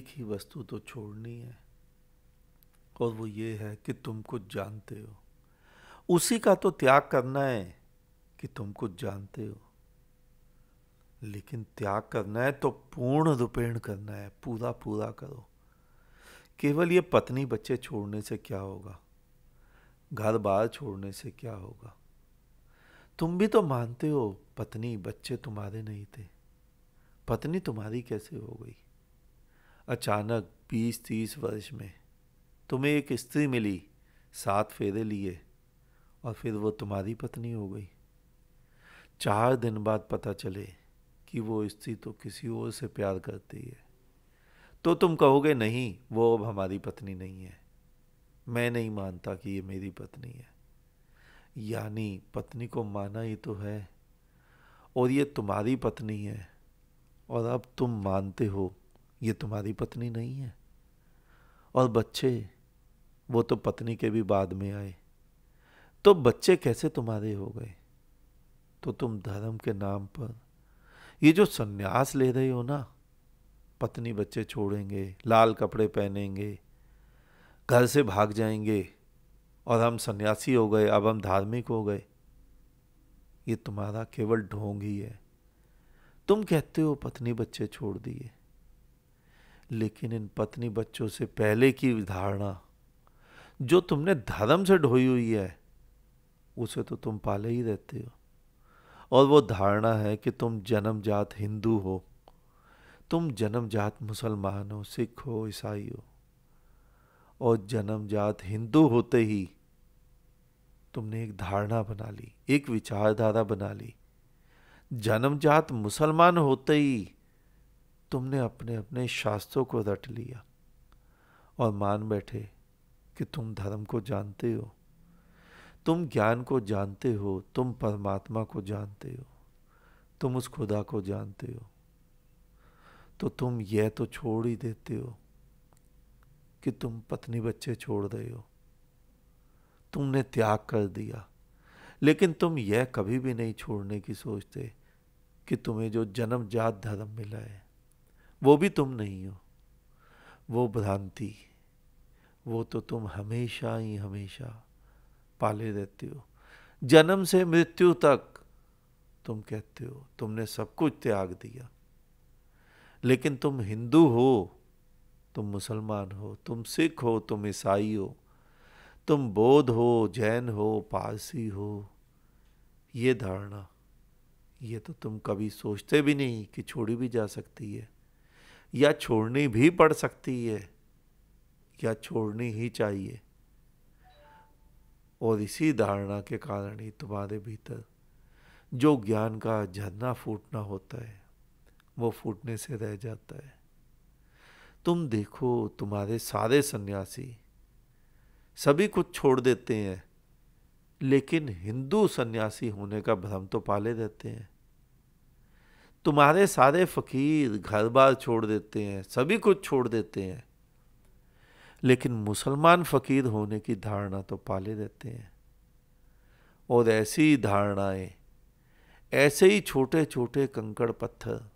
एक ही वस्तु तो छोड़नी है, और वो ये है कि तुम कुछ जानते हो। उसी का तो त्याग करना है कि तुम कुछ जानते हो। लेकिन त्याग करना है तो पूर्ण रूपेण करना है, पूरा पूरा करो। केवल ये पत्नी बच्चे छोड़ने से क्या होगा, घर बार छोड़ने से क्या होगा। तुम भी तो मानते हो पत्नी बच्चे तुम्हारे नहीं थे। पत्नी तुम्हारी कैसे हो गई? अचानक 20-30 वर्ष में तुम्हें एक स्त्री मिली, 7 फेरे लिए, और फिर वो तुम्हारी पत्नी हो गई। 4 दिन बाद पता चले कि वो स्त्री तो किसी और से प्यार करती है, तो तुम कहोगे नहीं, वो अब हमारी पत्नी नहीं है। मैं नहीं मानता कि ये मेरी पत्नी है। यानी पत्नी को माना ही तो है, और ये तुम्हारी पत्नी है, और अब तुम मानते हो ये तुम्हारी पत्नी नहीं है। और बच्चे, वो तो पत्नी के भी बाद में आए, तो बच्चे कैसे तुम्हारे हो गए? तो तुम धर्म के नाम पर ये जो सन्यास ले रहे हो ना, पत्नी बच्चे छोड़ेंगे, लाल कपड़े पहनेंगे, घर से भाग जाएंगे, और हम सन्यासी हो गए, अब हम धार्मिक हो गए, ये तुम्हारा केवल ढोंग ही है। तुम कहते हो पत्नी बच्चे छोड़ दिए, लेकिन इन पत्नी बच्चों से पहले की धारणा जो तुमने धर्म से ढोई हुई है, उसे तो तुम पाले ही रहते हो। और वो धारणा है कि तुम जन्मजात हिंदू हो, तुम जन्मजात मुसलमान हो, सिख हो, ईसाई हो। और जन्मजात हिंदू होते ही तुमने एक धारणा बना ली, एक विचारधारा बना ली। जन्मजात मुसलमान होते ही तुमने अपने अपने शास्त्रों को रट लिया, और मान बैठे कि तुम धर्म को जानते हो, तुम ज्ञान को जानते हो, तुम परमात्मा को जानते हो, तुम उस खुदा को जानते हो। तो तुम यह तो छोड़ ही देते हो कि तुम पत्नी बच्चे छोड़ रहे हो, तुमने त्याग कर दिया। लेकिन तुम यह कभी भी नहीं छोड़ने की सोचते कि तुम्हें जो जन्मजात धर्म मिला है वो भी तुम नहीं हो। वो भ्रांति, वो तो तुम हमेशा ही हमेशा पाले रहते हो। जन्म से मृत्यु तक तुम कहते हो तुमने सब कुछ त्याग दिया। लेकिन तुम हिंदू हो, तुम मुसलमान हो, तुम सिख हो, तुम ईसाई हो, तुम बौद्ध हो, जैन हो, पारसी हो, ये धारणा, ये तो तुम कभी सोचते भी नहीं कि छोड़ी भी जा सकती है, या छोड़नी भी पड़ सकती है, या छोड़नी ही चाहिए। और इसी धारणा के कारण ही तुम्हारे भीतर जो ज्ञान का झरना फूटना होता है, वो फूटने से रह जाता है। तुम देखो, तुम्हारे सारे सन्यासी सभी कुछ छोड़ देते हैं, लेकिन हिंदू सन्यासी होने का भ्रम तो पाले रहते हैं। तुम्हारे सारे फकीर घर बार छोड़ देते हैं, सभी कुछ छोड़ देते हैं, लेकिन मुसलमान फकीर होने की धारणा तो पाले रहते हैं। और ऐसी धारणाएं, ऐसे ही छोटे छोटे कंकड़ पत्थर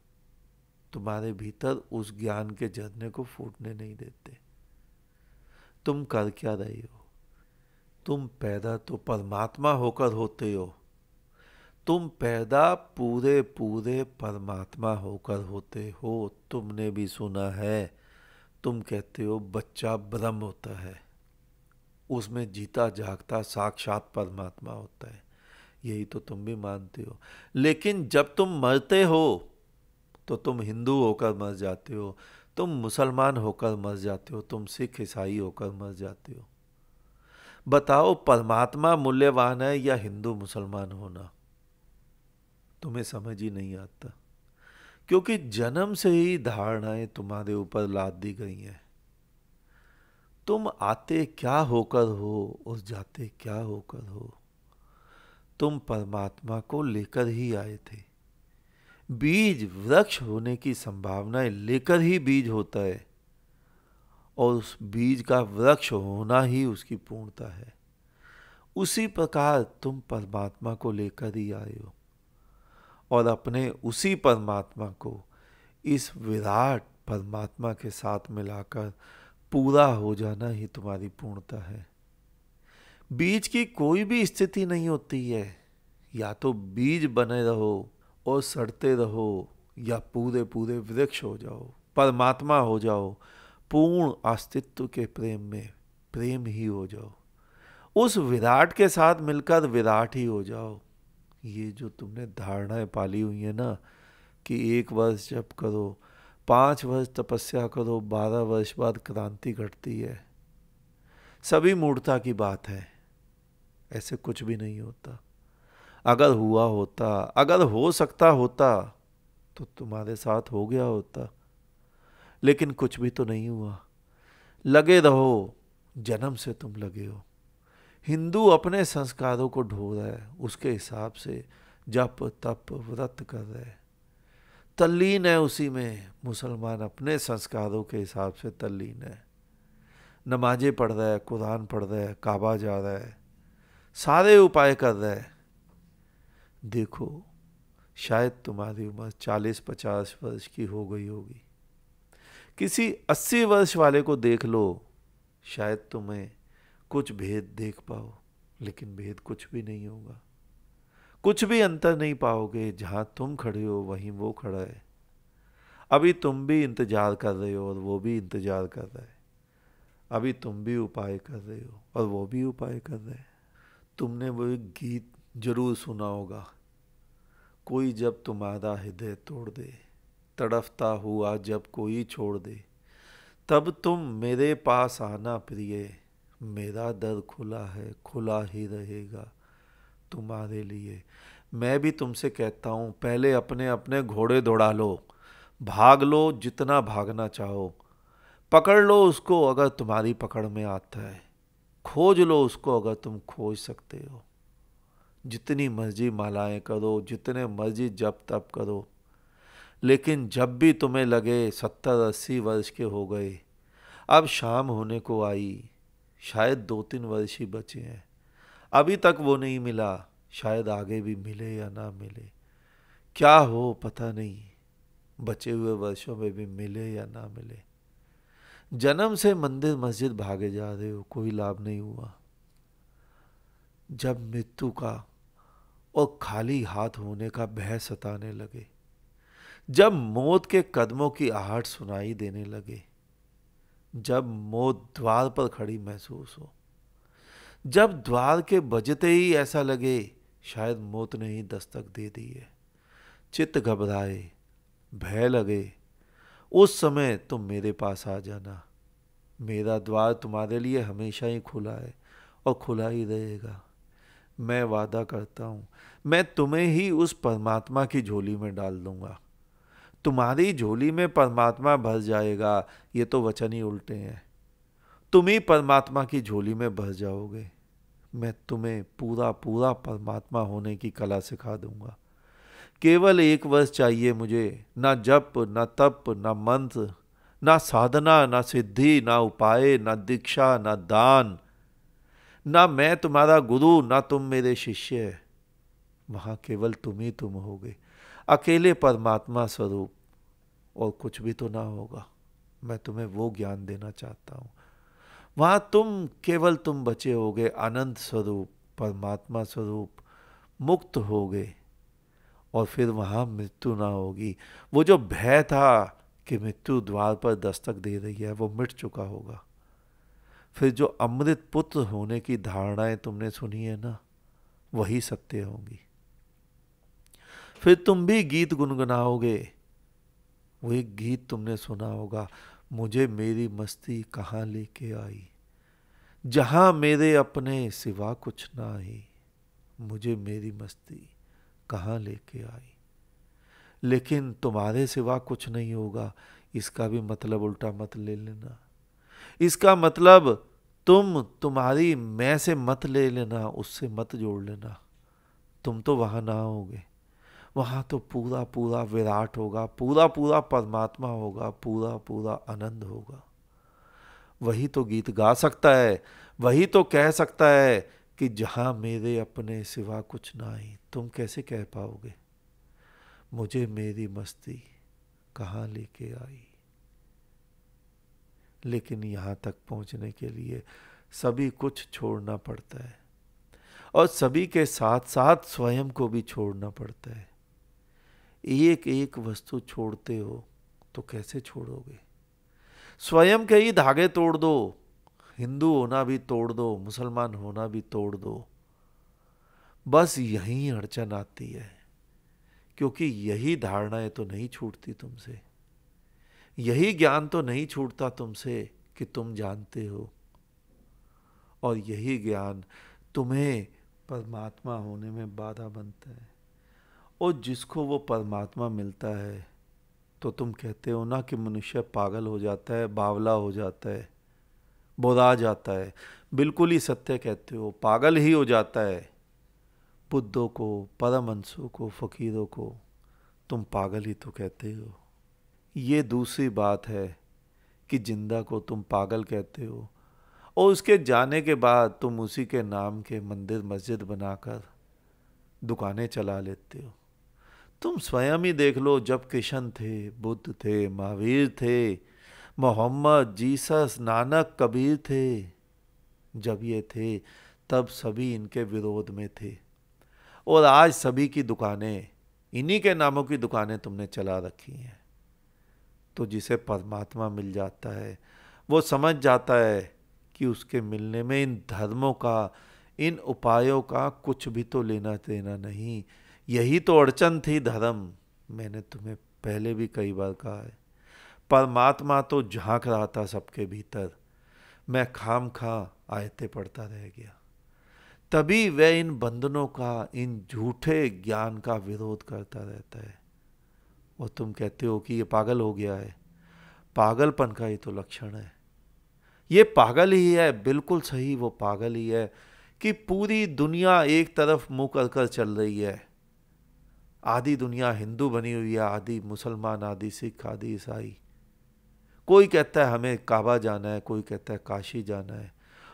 तुम्हारे भीतर उस ज्ञान के झरने को फूटने नहीं देते। तुम कर क्या रहे हो? तुम पैदा तो परमात्मा होकर होते हो, तुम पैदा पूरे पूरे परमात्मा होकर होते हो। तुमने भी सुना है, तुम कहते हो बच्चा ब्रह्म होता है, उसमें जीता जागता साक्षात परमात्मा होता है, यही तो तुम भी मानते हो। लेकिन जब तुम मरते हो तो तुम हिंदू होकर मर जाते हो, तुम मुसलमान होकर मर जाते हो, तुम सिख ईसाई होकर मर जाते हो। बताओ, परमात्मा मूल्यवान है या हिंदू मुसलमान होना? तुम्हें समझ ही नहीं आता, क्योंकि जन्म से ही धारणाएं तुम्हारे ऊपर लाद दी गई हैं। तुम आते क्या होकर हो और जाते क्या होकर हो? तुम परमात्मा को लेकर ही आए थे। बीज वृक्ष होने की संभावनाएं लेकर ही बीज होता है, और उस बीज का वृक्ष होना ही उसकी पूर्णता है। उसी प्रकार तुम परमात्मा को लेकर ही आए हो, और अपने उसी परमात्मा को इस विराट परमात्मा के साथ मिलाकर पूरा हो जाना ही तुम्हारी पूर्णता है। बीज की कोई भी स्थिति नहीं होती है। या तो बीज बने रहो और सड़ते रहो, या पूरे पूरे वृक्ष हो जाओ, परमात्मा हो जाओ, पूर्ण अस्तित्व के प्रेम में प्रेम ही हो जाओ, उस विराट के साथ मिलकर विराट ही हो जाओ। ये जो तुमने धारणाएं पाली हुई है ना, कि 1 वर्ष जप करो, 5 वर्ष तपस्या करो, 12 वर्ष बाद क्रांति घटती है, सभी मूर्खता की बात है। ऐसे कुछ भी नहीं होता। अगर हुआ होता, अगर हो सकता होता, तो तुम्हारे साथ हो गया होता, लेकिन कुछ भी तो नहीं हुआ। लगे रहो, जन्म से तुम लगे हो। हिंदू अपने संस्कारों को ढो रहा है, उसके हिसाब से जप तप व्रत कर रहे हैं, तल्लीन है उसी में। मुसलमान अपने संस्कारों के हिसाब से तल्लीन है, नमाजें पढ़ रहा है, कुरान पढ़ रहा है, काबा जा रहा है, सारे उपाय कर रहा है। देखो, शायद तुम्हारी उम्र 40-50 वर्ष की हो गई होगी। किसी 80 वर्ष वाले को देख लो, शायद तुम्हें कुछ भेद देख पाओ, लेकिन भेद कुछ भी नहीं होगा। कुछ भी अंतर नहीं पाओगे। जहां तुम खड़े हो वहीं वो खड़ा है। अभी तुम भी इंतजार कर रहे हो और वो भी इंतजार कर रहा है। अभी तुम भी उपाय कर रहे हो और वो भी उपाय कर रहे हैं। तुमने वो एक गीत जरूर सुना होगा, कोई जब तुम्हारा हृदय तोड़ दे, तड़फता हुआ जब कोई छोड़ दे, तब तुम मेरे पास आना प्रिय, मेरा दर खुला है, खुला ही रहेगा तुम्हारे लिए। मैं भी तुमसे कहता हूँ, पहले अपने अपने घोड़े दौड़ा लो, भाग लो जितना भागना चाहो, पकड़ लो उसको अगर तुम्हारी पकड़ में आता है, खोज लो उसको अगर तुम खोज सकते हो। जितनी मर्जी मालाएं करो, जितने मर्जी जप तप करो, लेकिन जब भी तुम्हें लगे 70-80 वर्ष के हो गए, अब शाम होने को आई, शायद 2-3 वर्ष ही बचे हैं, अभी तक वो नहीं मिला, शायद आगे भी मिले या ना मिले, क्या हो पता नहीं, बचे हुए वर्षों में भी मिले या ना मिले। जन्म से मंदिर मस्जिद भागे जा रहे हो, कोई लाभ नहीं हुआ। जब मृत्यु का और खाली हाथ होने का भय सताने लगे, जब मौत के कदमों की आहट सुनाई देने लगे, जब मौत द्वार पर खड़ी महसूस हो, जब द्वार के बजते ही ऐसा लगे शायद मौत ने ही दस्तक दे दी है, चित्त घबराए, भय लगे, उस समय तुम मेरे पास आ जाना। मेरा द्वार तुम्हारे लिए हमेशा ही खुला है और खुला ही रहेगा। मैं वादा करता हूं, मैं तुम्हें ही उस परमात्मा की झोली में डाल दूंगा। तुम्हारी झोली में परमात्मा भर जाएगा, ये तो वचन ही उल्टे हैं। तुम ही परमात्मा की झोली में भर जाओगे। मैं तुम्हें पूरा पूरा परमात्मा होने की कला सिखा दूंगा। केवल 1 वर्ष चाहिए मुझे, ना जप, ना तप, ना मंत्र, ना साधना, ना सिद्धि, ना उपाय, ना दीक्षा, ना दान, ना मैं तुम्हारा गुरु, ना तुम मेरे शिष्य। वहां केवल तुम ही तुम होगे, अकेले परमात्मा स्वरूप, और कुछ भी तो ना होगा। मैं तुम्हें वो ज्ञान देना चाहता हूं। वहां तुम केवल तुम बचे होगे, अनंत स्वरूप, परमात्मा स्वरूप, मुक्त होगे, और फिर वहां मृत्यु ना होगी। वो जो भय था कि मृत्यु द्वार पर दस्तक दे रही है, वो मिट चुका होगा। फिर जो अमृत पुत्र होने की धारणाएं तुमने सुनी है ना, वही सत्य होंगी। फिर तुम भी गीत गुनगुनाओगे। वो एक गीत तुमने सुना होगा, मुझे मेरी मस्ती कहाँ लेके आई, जहां मेरे अपने सिवा कुछ ना आई, मुझे मेरी मस्ती कहाँ लेके आई। लेकिन तुम्हारे सिवा कुछ नहीं होगा, इसका भी मतलब उल्टा मत ले लेना। इसका मतलब तुम्हारी मैं से मत ले लेना, उससे मत जोड़ लेना। तुम तो वहां ना होगे। वहां तो पूरा पूरा विराट होगा, पूरा पूरा परमात्मा होगा, पूरा पूरा आनंद होगा। वही तो गीत गा सकता है, वही तो कह सकता है कि जहां मेरे अपने सिवा कुछ ना आई। तुम कैसे कह पाओगे मुझे मेरी मस्ती कहाँ लेके आई। लेकिन यहाँ तक पहुँचने के लिए सभी कुछ छोड़ना पड़ता है, और सभी के साथ साथ स्वयं को भी छोड़ना पड़ता है। एक एक वस्तु छोड़ते हो तो कैसे छोड़ोगे? स्वयं के ही धागे तोड़ दो, हिंदू होना भी तोड़ दो, मुसलमान होना भी तोड़ दो। बस यही अड़चन आती है, क्योंकि यही धारणाएं तो नहीं छूटती तुमसे, यही ज्ञान तो नहीं छूटता तुमसे कि तुम जानते हो, और यही ज्ञान तुम्हें परमात्मा होने में बाधा बनता है। और जिसको वो परमात्मा मिलता है तो तुम कहते हो ना कि मनुष्य पागल हो जाता है, बावला हो जाता है, बोधा जाता है। बिल्कुल ही सत्य कहते हो, पागल ही हो जाता है। बुद्धों को, परमहंसों को, फकीरों को तुम पागल ही तो कहते हो। ये दूसरी बात है कि जिंदा को तुम पागल कहते हो, और उसके जाने के बाद तुम उसी के नाम के मंदिर मस्जिद बनाकर दुकानें चला लेते हो। तुम स्वयं ही देख लो, जब कृष्ण थे, बुद्ध थे, महावीर थे, मोहम्मद, जीसस, नानक, कबीर थे, जब ये थे तब सभी इनके विरोध में थे, और आज सभी की दुकानें, इन्हीं के नामों की दुकानें तुमने चला रखी हैं। तो जिसे परमात्मा मिल जाता है वो समझ जाता है कि उसके मिलने में इन धर्मों का, इन उपायों का कुछ भी तो लेना देना नहीं। यही तो अड़चन थी धर्म। मैंने तुम्हें पहले भी कई बार कहा है, परमात्मा तो झांक रहा था सबके भीतर, मैं खाम खा आयतें पढ़ता रह गया। तभी वह इन बंधनों का, इन झूठे ज्ञान का विरोध करता रहता है। और तुम कहते हो कि ये पागल हो गया है। पागलपन का ही तो लक्षण है, ये पागल ही है, बिल्कुल सही, वो पागल ही है कि पूरी दुनिया एक तरफ मुंह कर कर चल रही है। आधी दुनिया हिंदू बनी हुई है, आधी मुसलमान, आधी सिख, आधी ईसाई। कोई कहता है हमें काबा जाना है, कोई कहता है काशी जाना है,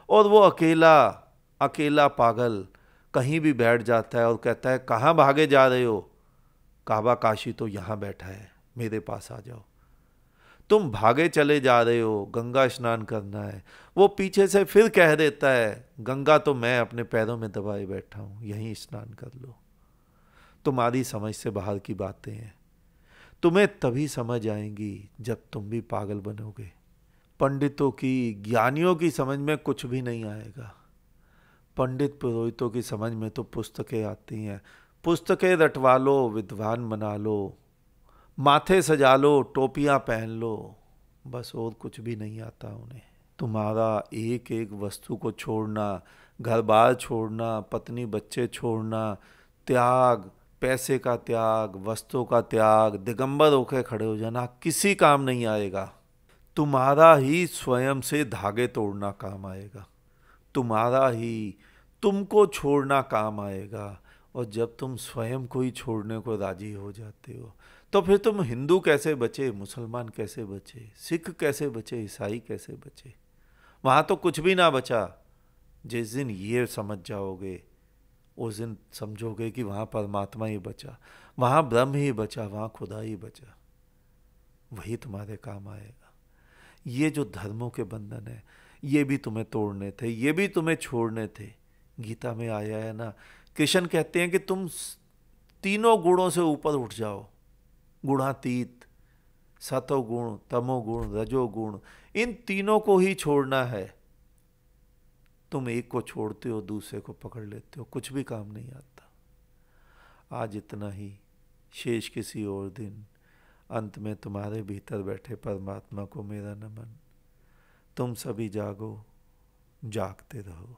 और वो अकेला अकेला पागल कहीं भी बैठ जाता है और कहता है कहाँ भागे जा रहे हो, काबा काशी तो यहाँ बैठा है, मेरे पास आ जाओ। तुम भागे चले जा रहे हो, गंगा स्नान करना है, वो पीछे से फिर कह देता है गंगा तो मैं अपने पैरों में दबाए बैठा हूं, यहीं स्नान कर लो। तुम्हारी समझ से बाहर की बातें हैं। तुम्हें तभी समझ आएंगी जब तुम भी पागल बनोगे। पंडितों की, ज्ञानियों की समझ में कुछ भी नहीं आएगा। पंडित पुरोहितों की समझ में तो पुस्तकें आती हैं, पुस्तकें रटवा लो, विद्वान बना लो, माथे सजा लो, टोपियां पहन लो, बस और कुछ भी नहीं आता उन्हें। तुम्हारा एक एक वस्तु को छोड़ना, घर बार छोड़ना, पत्नी बच्चे छोड़ना, त्याग, पैसे का त्याग, वस्तु का त्याग, दिगंबर होकर खड़े हो जाना किसी काम नहीं आएगा। तुम्हारा ही स्वयं से धागे तोड़ना काम आएगा, तुम्हारा ही तुमको छोड़ना काम आएगा। और जब तुम स्वयं को ही छोड़ने को राजी हो जाते हो तो फिर तुम हिंदू कैसे बचे, मुसलमान कैसे बचे, सिख कैसे बचे, ईसाई कैसे बचे? वहां तो कुछ भी ना बचा। जिस दिन ये समझ जाओगे उस दिन समझोगे कि वहां परमात्मा ही बचा, वहां ब्रह्म ही बचा, वहां खुदा ही बचा। वही तुम्हारे काम आएगा। ये जो धर्मों के बंधन है ये भी तुम्हें तोड़ने थे, ये भी तुम्हें छोड़ने थे। गीता में आया है ना, कृष्ण कहते हैं कि तुम तीनों गुणों से ऊपर उठ जाओ, गुणातीत, सतोगुण, तमोगुण, रजोगुण, इन तीनों को ही छोड़ना है। तुम एक को छोड़ते हो, दूसरे को पकड़ लेते हो, कुछ भी काम नहीं आता। आज इतना ही, शेष किसी और दिन। अंत में तुम्हारे भीतर बैठे परमात्मा को मेरा नमन। तुम सभी जागो, जागते रहो।